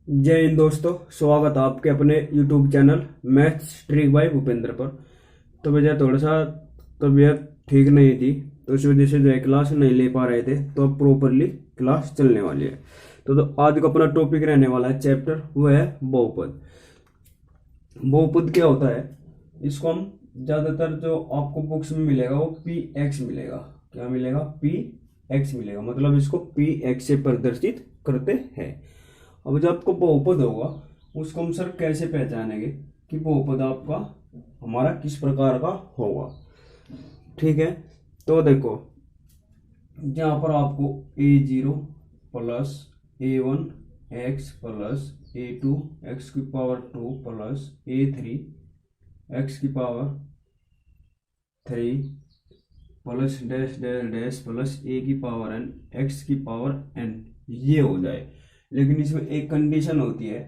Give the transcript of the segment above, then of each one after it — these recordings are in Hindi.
जय हिंद दोस्तों। स्वागत है आपके अपने YouTube channel maths trick bye Bhupendra पर। तो भैया थोड़ा सा तबीयत ठीक नहीं थी, तो इस वजह से जो है क्लास नहीं ले पा रहे थे। तो अब प्रॉपरली क्लास चलने वाली है। तो आज का अपना टॉपिक रहने वाला है चैप्टर, वो है बहुपद। बहुपद क्या होता है, इसको हम ज्यादातर जो आपको बुक्स में मिलेगा वो पी एक्स मिलेगा। क्या मिलेगा? पी एक्स मिलेगा, मतलब इसको पी एक्स से प्रदर्शित करते हैं। अब जो आपको बहुपद होगा उसको हम सर कैसे पहचानेंगे कि बहुपद आपका हमारा किस प्रकार का होगा। ठीक है, तो देखो जहां पर आपको a0 plus a1 x plus a2 x की पावर 2 प्लस a3 एक्स की power 3 plus dash dash dash plus a की पावर n एक्स की पावर n ये हो जाए। लेकिन इसमें एक कंडीशन होती है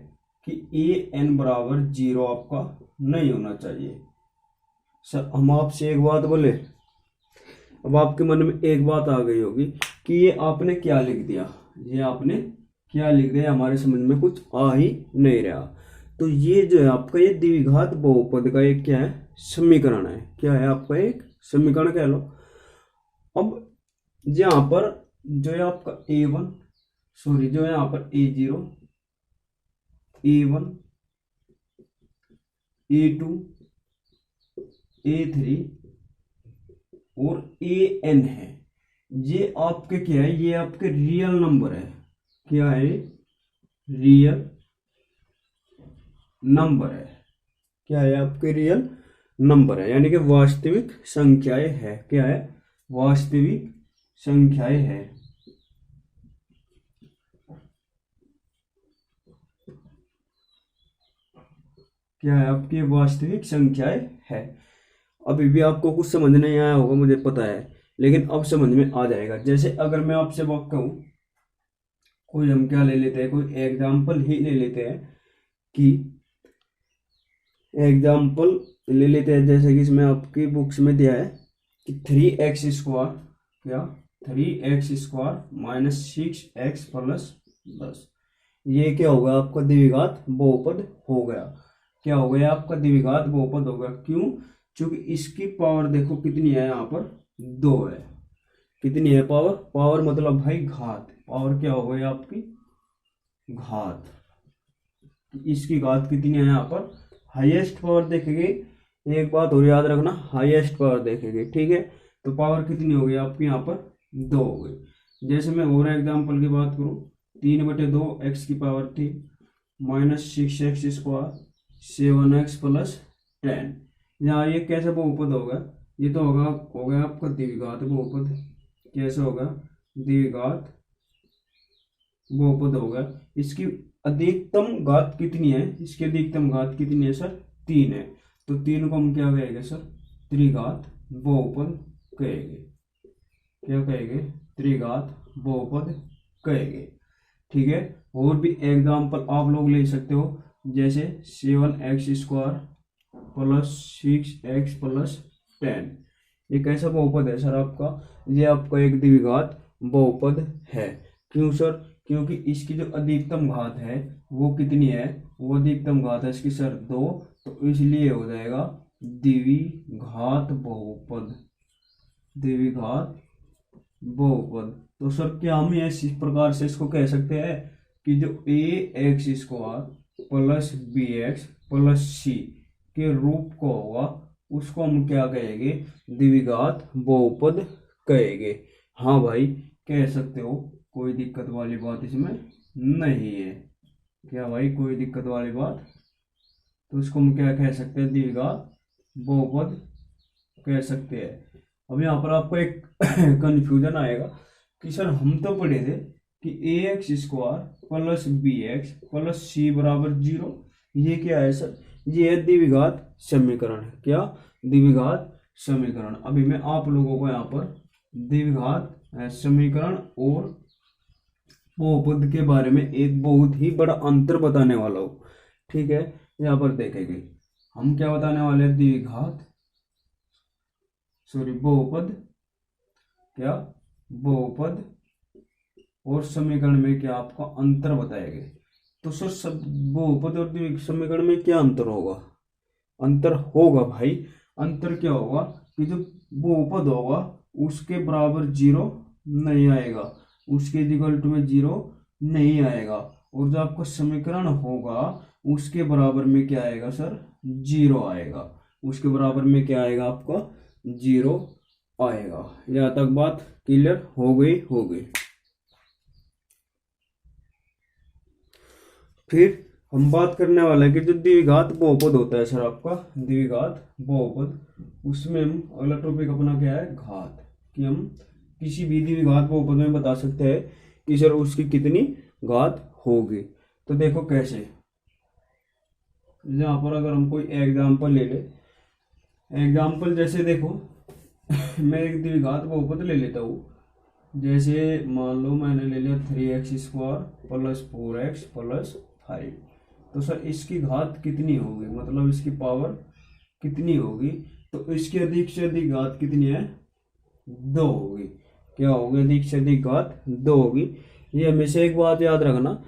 कि ए एन बराबर 0 आपका नहीं होना चाहिए। सर हम आपसे एक बात बोले, अब आपके मन में एक बात आ गई होगी कि ये आपने क्या लिख दिया, ये आपने क्या लिख दिया, हमारे समझ में कुछ आ ही नहीं रहा। तो ये जो है आपका ये द्विघात बहुपद का एक क्या है, समीकरण है। क्या है आपका एक समीकरण कह लो। अब यहाँ पर जो है आपका a1, सॉरी जो है यहाँ पर a0 a1 a2 a3 और an है, ये आपके क्या है, ये आपके रियल नंबर है। क्या है? रियल नंबर है। क्या है? आपके रियल नंबर है, यानी कि वास्तविक संख्याएं है। क्या है? वास्तविक संख्याएं है। क्या है? आपकी वास्तविक संख्याएं है। अभी भी आपको कुछ समझ नहीं आया होगा मुझे पता है, लेकिन अब समझ में आ जाएगा। जैसे अगर मैं आपसे बात कहूं, कोई हम क्या ले लेते हैं, कोई एग्जाम्पल ही ले लेते हैं कि एग्जाम्पल ले लेते हैं। जैसे कि इसमें आपकी बुक्स में दिया है कि 3x², क्या 3x² माइनस 6x प्लस 10, ये क्या होगा आपका द्विघात बहुपद हो गया। क्या हो गया? आपका द्विघात बहुपद हो गया। क्यों? क्योंकि इसकी पावर देखो कितनी है, यहाँ पर 2 है। कितनी है पावर? पावर मतलब भाई घात। पावर क्या हो गई आपकी? घात। इसकी घात कितनी है यहाँ पर? हाईएस्ट पावर देखेंगे। एक बात और याद रखना, हाईएस्ट पावर देखेंगे, ठीक है। तो पावर कितनी हो गई आपकी यहाँ पर? 2 हो गई। जैसे मैं और एग्जाम्पल की बात करूँ, 3/2 एक्स की power 3 minus 6x², 7x plus 10। यहाँ ये कैसे बहुपद होगा? ये तो हो गया आपका द्विघात बहुपद। कैसे होगा? द्विघात बहुपद होगा। इसकी अधिकतम घात कितनी है? इसकी अधिकतम घात कितनी है सर? 3 है। तो 3 को हम क्या कहेंगे सर? त्रिघात बहुपद कहेंगे। क्या कहेंगे? त्रिघात बहुपद कहेंगे। ठीक है। और भी एग्जाम्पल आप लोग ले सकते हो, जैसे 7x² प्लस 6x प्लस 10। ये कैसा बहुपद है सर आपका? ये आपका एक द्विघात बहुपद है। क्यों सर? क्योंकि इसकी जो अधिकतम घात है वो कितनी है? वो अधिकतम घात है इसकी सर 2, तो इसलिए हो जाएगा द्विघात बहुपद। द्विघात बहुपद। तो सर क्या हम इस प्रकार से इसको कह सकते हैं कि जो ax² plus bx plus c के रूप को होगा उसको हम क्या कहेंगे? द्विघात बहुपद कहेंगे। हाँ भाई, कह सकते हो, कोई दिक्कत वाली बात इसमें नहीं है। क्या भाई, कोई दिक्कत वाली बात? तो इसको हम क्या कह सकते हैं? द्विघात बहुपद कह सकते हैं। अब यहाँ पर आपको एक कंफ्यूजन आएगा कि सर हम तो पढ़े थे कि ax² plus bx plus c बराबर 0। ये क्या है सर? ये है द्विघात समीकरण। क्या? द्विघात समीकरण। अभी मैं आप लोगों को यहाँ पर द्विघात समीकरण और बहुपद के बारे में एक बहुत ही बड़ा अंतर बताने वाला हूँ। ठीक है, यहाँ पर देखेंगे हम क्या बताने वाले हैं। द्विघात सॉरी बहुपद, क्या बहुपद और समीकरण में क्या आपका अंतर बताएंगे। तो सर सब बहुपद और द्विघात समीकरण में क्या अंतर होगा? अंतर होगा भाई, अंतर क्या होगा कि जो बहुपद होगा उसके बराबर जीरो नहीं आएगा, उसके इक्वल टू में जीरो नहीं आएगा, और जो आपका समीकरण होगा उसके बराबर में क्या आएगा सर? जीरो आएगा। उसके बराबर में क्या आएगा आपका? जीरो आएगा। यहाँ तक बात क्लियर हो गई होगी। फिर हम बात करने वाले हैं कि जो द्विघात बहुपद होता है सर आपका, द्विघात बहुपद, उसमें हम अगला टॉपिक अपना क्या है? घात। कि हम किसी भी द्विघात बहुपद में बता सकते हैं कि सर उसकी कितनी घात होगी। तो देखो कैसे, यहाँ पर अगर हम कोई एग्जाम्पल ले ले, एग्जाम्पल जैसे देखो मैं एक द्विघात बहुपद ले लेता हूँ। जैसे मान लो मैंने ले लिया 3x² + 4x + 5। तो सर इसकी घात कितनी होगी, मतलब इसकी पावर कितनी होगी? तो इसकी अधिक से अधिक घात कितनी है? 2 होगी। क्या होगी? अधिक से अधिक घात 2 होगी। ये हमेशा एक बात याद रखना,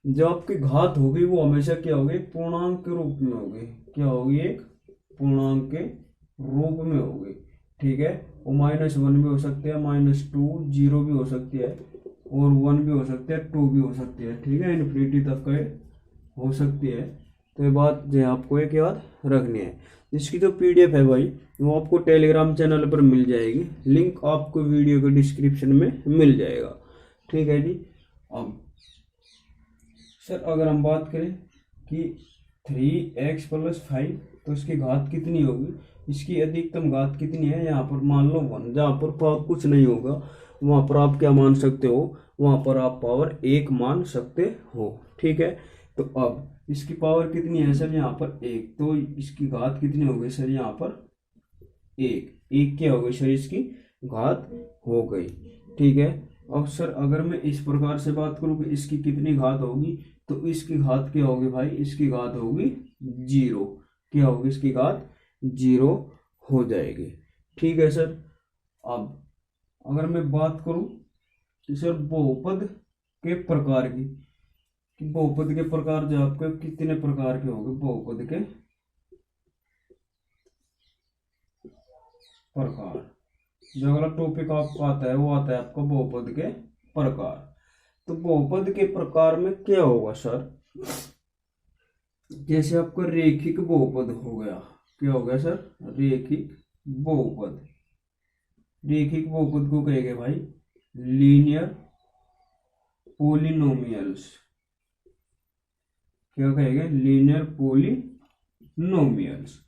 जो आपकी घात होगी वो हमेशा क्या होगी? पूर्णांक के रूप में होगी। क्या होगी? एक पूर्णांक के रूप में होगी। ठीक है, वो -1 भी हो सकती है, -2, 0 भी हो सकती है, और 1 भी हो सकती है, 2 भी हो सकती है। ठीक है, इन्फिनिटी तक का हो सकती है। तो ये बात जो आपको एक याद रखनी है। इसकी जो PDF है भाई वो आपको टेलीग्राम चैनल पर मिल जाएगी, लिंक आपको वीडियो के डिस्क्रिप्शन में मिल जाएगा। ठीक है जी। अब सर अगर हम बात करें कि 3x + 5 तो इसकी घात कितनी होगी? इसकी अधिकतम घात कितनी है? यहाँ पर मान लो 1। जहाँ पर कुछ नहीं होगा वहाँ पर आप क्या मान सकते हो? वहाँ पर आप पावर 1 मान सकते हो। ठीक है, तो अब इसकी पावर कितनी है सर? यहाँ पर 1। तो इसकी घात कितनी हो गई सर? यहाँ पर 1 क्या हो गई सर? इसकी घात हो गई। ठीक है, अब सर अगर मैं इस प्रकार से बात करूँ कि इसकी कितनी घात होगी, तो इसकी घात क्या होगी भाई? इसकी घात होगी 0। क्या होगी? इसकी घात 0 हो जाएगी। ठीक है सर। अब अगर मैं बात करूं कि सर बहुपद के प्रकार की, कि बहुपद के प्रकार जो आपके कितने प्रकार के होंगे? बहुपद के प्रकार, जो अगला टॉपिक आपका आता है वो आता है आपका बहुपद के प्रकार। तो बहुपद के प्रकार में क्या होगा सर? जैसे आपका रेखिक बहुपद हो गया। क्या हो गया सर? रेखिक बहुपद। रेखिक बहुपद को कहेंगे भाई लीनियर पोलिनोमियल्स। क्या कहेंगे? Linear polynomials.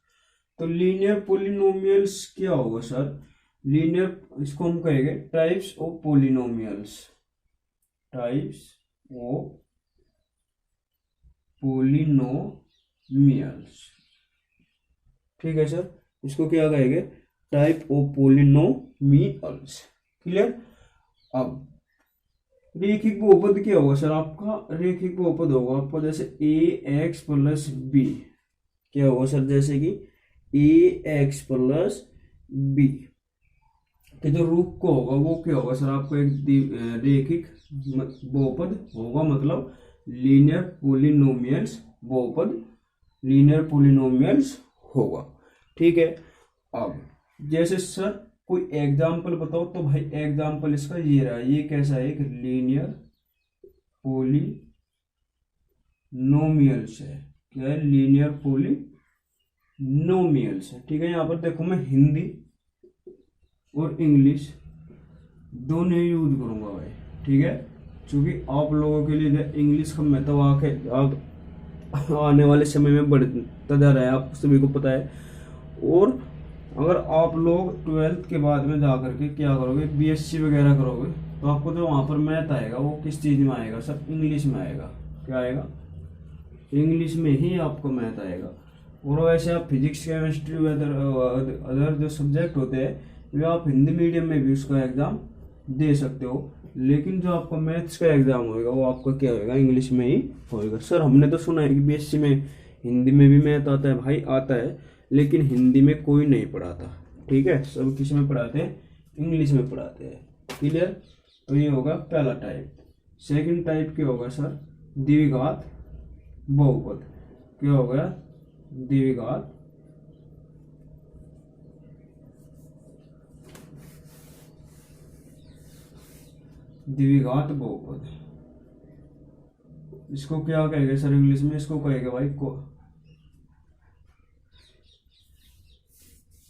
तो लीनियर पोलिनोमियल्स क्या होगा सर? लीनियर, इसको हम कहेंगे types of polynomials. Types of polynomials. ठीक है सर, इसको क्या कहेंगे? Type of polynomials. क्लियर। अब रेखिक बहुपद क्या होगा सर? आपका रेखिक बहुपद होगा आपको जैसे ax + b। क्या होगा सर? जैसे कि ax + b के जो रूप को होगा वो क्या होगा सर? आपको एक रेखिक बहुपद होगा, मतलब लीनियर पोलिनोमियल्स बहुपद, लीनियर पोलिनोमियल्स होगा। ठीक है। अब जैसे सर कोई एग्जाम्पल बताओ, तो भाई एग्जाम्पल इसका ये रहा। ये कैसा है? एक लीनियर पोलिनोमियल्स है। क्या है? लीनियर पोलिनोमियल्स है। ठीक है, यहाँ पर देखो मैं हिंदी और इंग्लिश दोनों यूज करूंगा भाई। ठीक है, क्योंकि आप लोगों के लिए इंग्लिश का महत्व आने वाले समय में बढ़ता जा रहा है, आप सभी को पता है। और अगर आप लोग 12th के बाद में जा करके क्या करोगे? BSc वगैरह करोगे, तो आपको जो वहाँ पर मैथ आएगा वो किस चीज़ में आएगा सर? इंग्लिश में आएगा। क्या आएगा? इंग्लिश में ही आपको मैथ आएगा। और वैसे आप फिजिक्स, केमिस्ट्री, अदर जो सब्जेक्ट होते हैं वे आप हिंदी मीडियम में भी उसका एग्ज़ाम दे सकते हो, लेकिन जो आपका मैथ्स का एग्ज़ाम होगा वो आपका क्या होगा? इंग्लिश में ही होगा। सर हमने तो सुना है कि BSc में हिंदी में भी मैथ आता है। भाई आता है, लेकिन हिंदी में कोई नहीं पढ़ाता। ठीक है, सब किस में पढ़ाते हैं? इंग्लिश में पढ़ाते हैं। क्लियर। तो ये होगा पहला टाइप। सेकंड टाइप क्या होगा सर? द्विघात बहुपद, क्या हो गया, द्विघात बहुपद। इसको क्या कहेंगे सर इंग्लिश में, इसको कहेंगे भाई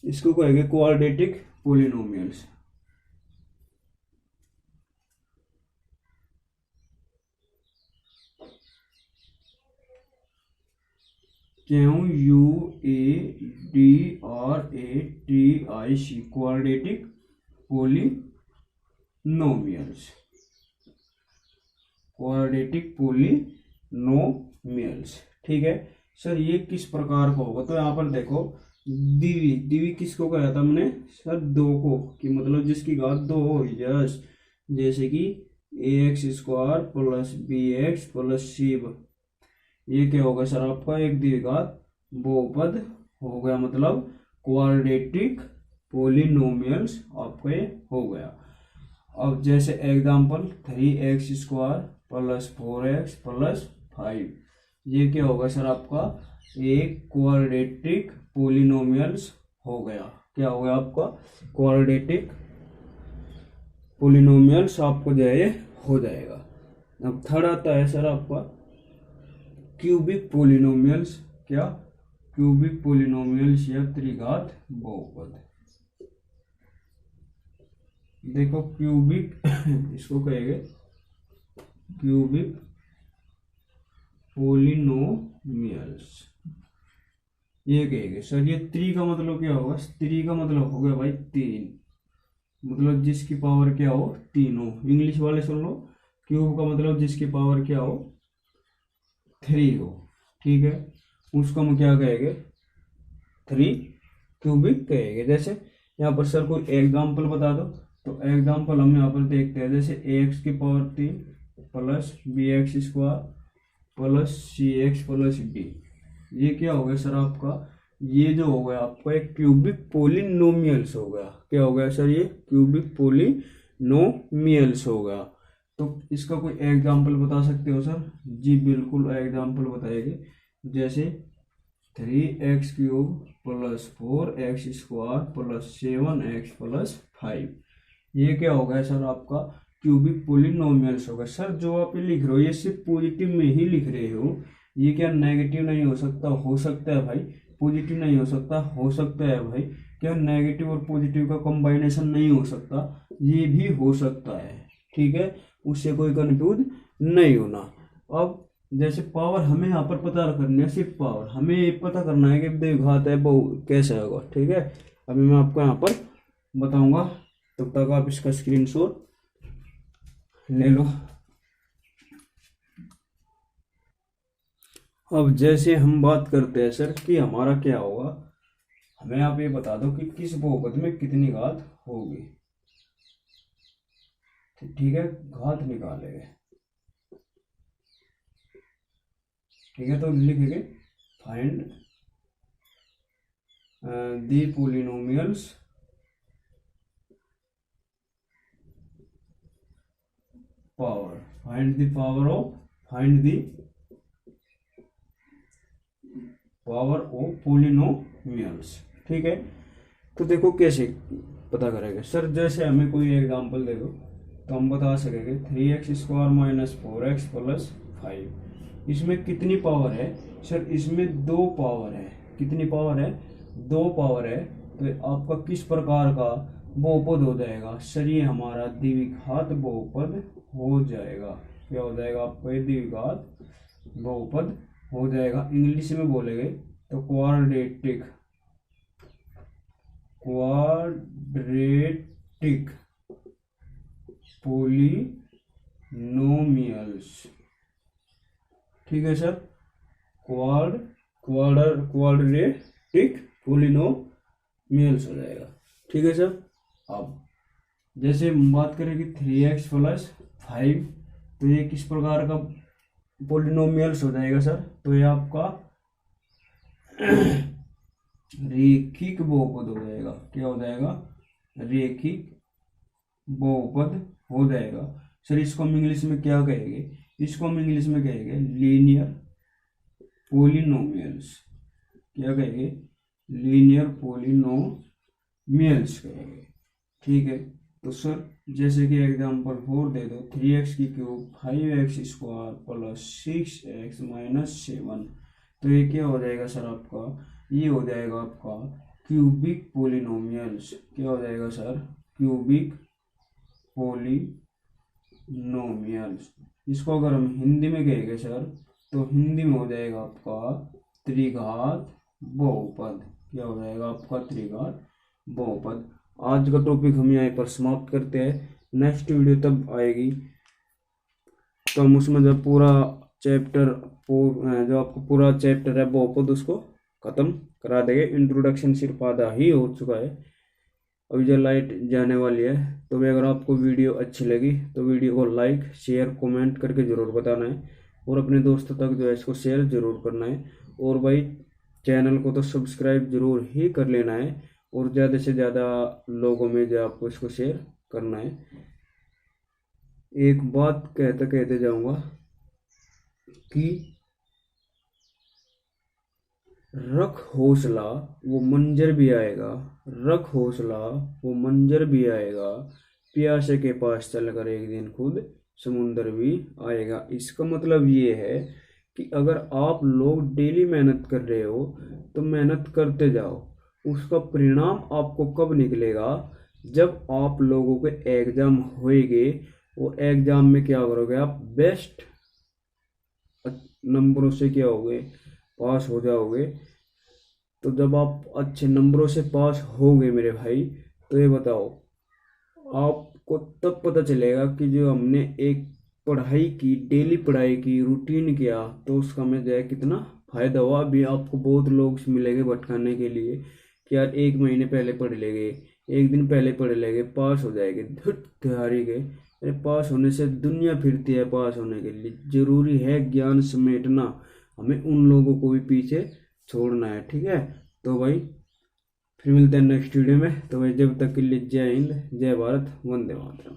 इसको कहेंगे quadratic polynomials. QUADRATIC quadratic polynomials, quadratic polynomials. ठीक है सर, ये किस प्रकार का होगा, तो यहाँ पर देखो दिवी, दिवी किसको कहा था हमने सर, दो को, कि मतलब जिसकी घात दो हो, यस, जैसे कि AX² plus BX plus C, ये क्या होगा सर आपका एक द्विघात बहुपद हो गया, मतलब क्वाड्रेटिक पोलिनोमियल्स आपका ये हो गया। अब जैसे example 3x² plus 4x plus 5, ये क्या होगा सर आपका एक क्वाड्रेटिक पोलिनोमियल्स हो गया, क्या हो गया आपका क्वाड्रेटिक पोलिनोमियल्स आपको जो है हो जाएगा। अब थर्ड आता है सर आपका क्यूबिक पोलिनोमियल्स, क्या, क्यूबिक पोलिनोमियल्स या त्रिघात बहुपद। देखो क्यूबिक इसको कहेंगे क्यूबिक पोलिनोमियल्स, ये कहेंगे सर, ये त्रि का मतलब क्या होगा, त्रि का मतलब हो गया भाई तीन, मतलब जिसकी पावर क्या हो तीन हो। इंग्लिश वाले सुन लो, क्यूब का मतलब जिसकी पावर क्या हो 3 हो, ठीक है, उसको हम क्या कहेंगे 3 क्यूबिक कहेंगे। जैसे यहाँ पर सर कोई एग्जाम्पल बता दो, तो एग्जाम्पल हम यहाँ पर देखते हैं, जैसे AX की power 3 plus BX² plus CX plus D, ये क्या हो गया सर आपका, ये जो हो गया आपका एक क्यूबिक पोलिनोमियल्स हो गया, क्या हो गया सर, ये क्यूबिक पोलिनोमियल्स हो गया। तो इसका कोई एग्जाम्पल बता सकते हो सर? जी बिल्कुल एग्जाम्पल बताएंगे, जैसे 3x³ plus 4x² plus 7x plus 5, ये क्या हो गया सर आपका क्यूबिक पोलिनोमियल्स होगा। सर जो आप ये लिख रहे हो ये सिर्फ पॉजिटिव में ही लिख रहे हो, ये क्या नेगेटिव नहीं हो सकता? हो सकता है भाई, पॉजिटिव नहीं हो सकता, हो सकता है भाई, क्या नेगेटिव और पॉजिटिव का कॉम्बाइनेशन नहीं हो सकता? ये भी हो सकता है, ठीक है, उससे कोई कंफ्यूज नहीं होना। अब जैसे पावर हमें यहाँ पर पता करनी है, सिर्फ पावर हमें पता करना है कि द्विघात है बहु कैसे होगा, ठीक है। अभी मैं आपको यहाँ पर बताऊंगा, तब तक आप इसका स्क्रीनशॉट ले लो। अब जैसे हम बात करते हैं सर कि हमारा क्या होगा, हमें आप ये बता दो कि किस बहुपद में कितनी घात होगी, ठीक है, घात निकालेंगे, ठीक है। तो लिखेंगे find the polynomials power, find the power of polynomials, ठीक है। तो देखो कैसे पता करेंगे सर, जैसे हमें कोई एग्जांपल दे दो तो हम बता सकेंगे 3x² माइनस 4x प्लस 5, इसमें कितनी पावर है सर? इसमें 2 पावर है। कितनी पावर है? 2 पावर है। तो आपका किस प्रकार का बहुपद हो जाएगा सर? ये हमारा द्विघात बहुपद हो जाएगा। क्या हो जाएगा आपका? ये द्विघात बहुपद हो जाएगा। इंग्लिश में बोलेंगे तो क्वाड्रेटिक पोलिनोमियल्स, ठीक है सर, क्वाड्रेटिक पोलिनोमियल्स हो जाएगा, ठीक है सर। अब जैसे हम बात करें कि 3x प्लस 5, तो ये किस प्रकार का पोलिनोमियल्स हो जाएगा सर? तो ये आपका रेखिक बहुपद हो जाएगा। क्या हो जाएगा? रेखिक बहुपद हो जाएगा। सर इसको हम इंग्लिश में क्या कहेंगे? इसको हम इंग्लिश में कहेंगे लीनियर पोलिनोमियल्स, क्या कहेंगे, लीनियर पोलिनोमियल्स कहेंगे। ठीक है, तो सर जैसे कि एग्जांपल 4 दे दो, 3x³ 5x² plus 6x minus 7, तो ये क्या हो जाएगा सर आपका, ये हो जाएगा आपका क्यूबिक पोलिनोमियल्स। क्या हो जाएगा सर, क्यूबिक पोलिनोमियल्स। इसको अगर हम हिंदी में कहेंगे सर, तो हिंदी में हो जाएगा आपका त्रिघात बहुपद। क्या हो जाएगा आपका, त्रिघात बहुपद। आज का टॉपिक हम यहाँ पर समाप्त करते हैं। नेक्स्ट वीडियो तब आएगी तो हम उसमें जब पूरा चैप्टर जो आपको पूरा चैप्टर है बहुपद उसको खत्म करा देंगे। इंट्रोडक्शन सिर्फ आधा ही हो चुका है, अभी जो लाइट जाने वाली है। तो भी अगर आपको वीडियो अच्छी लगी तो वीडियो को लाइक शेयर कमेंट करके ज़रूर बताना है, और अपने दोस्तों तक जो है इसको शेयर ज़रूर करना है। और भाई चैनल को तो सब्सक्राइब जरूर ही कर लेना है, और ज़्यादा से ज़्यादा लोगों में जो आपको इसको शेयर करना है। एक बात कहते कहते जाऊंगा कि रख हौसला वो मंजर भी आएगा, रख हौसला वो मंजर भी आएगा, प्यासे के पास चलकर एक दिन खुद समुंदर भी आएगा। इसका मतलब ये है कि अगर आप लोग डेली मेहनत कर रहे हो तो मेहनत करते जाओ, उसका परिणाम आपको कब निकलेगा, जब आप लोगों के एग्जाम होएंगे, और एग्जाम में क्या करोगे आप, बेस्ट नंबरों से क्या होगे, पास हो जाओगे। तो जब आप अच्छे नंबरों से पास होगे मेरे भाई, तो ये बताओ आपको तब पता चलेगा कि जो हमने एक पढ़ाई की, डेली पढ़ाई की, रूटीन किया, तो उसका हमें जो है कितना फायदा हुआ। अभी आपको बहुत लोग मिलेंगे भटकाने के लिए कि यार 1 महीने पहले पढ़ लेंगे, 1 दिन पहले पढ़ लेंगे, पास हो जाएंगे, धुट हारी गए। अरे पास होने से दुनिया फिरती है, पास होने के लिए जरूरी है ज्ञान समेटना, हमें उन लोगों को भी पीछे छोड़ना है। ठीक है, तो भाई फिर मिलते हैं नेक्स्ट वीडियो में। तो भाई जब तक के लिए जय हिंद, जय भारत, वंदे मातरम।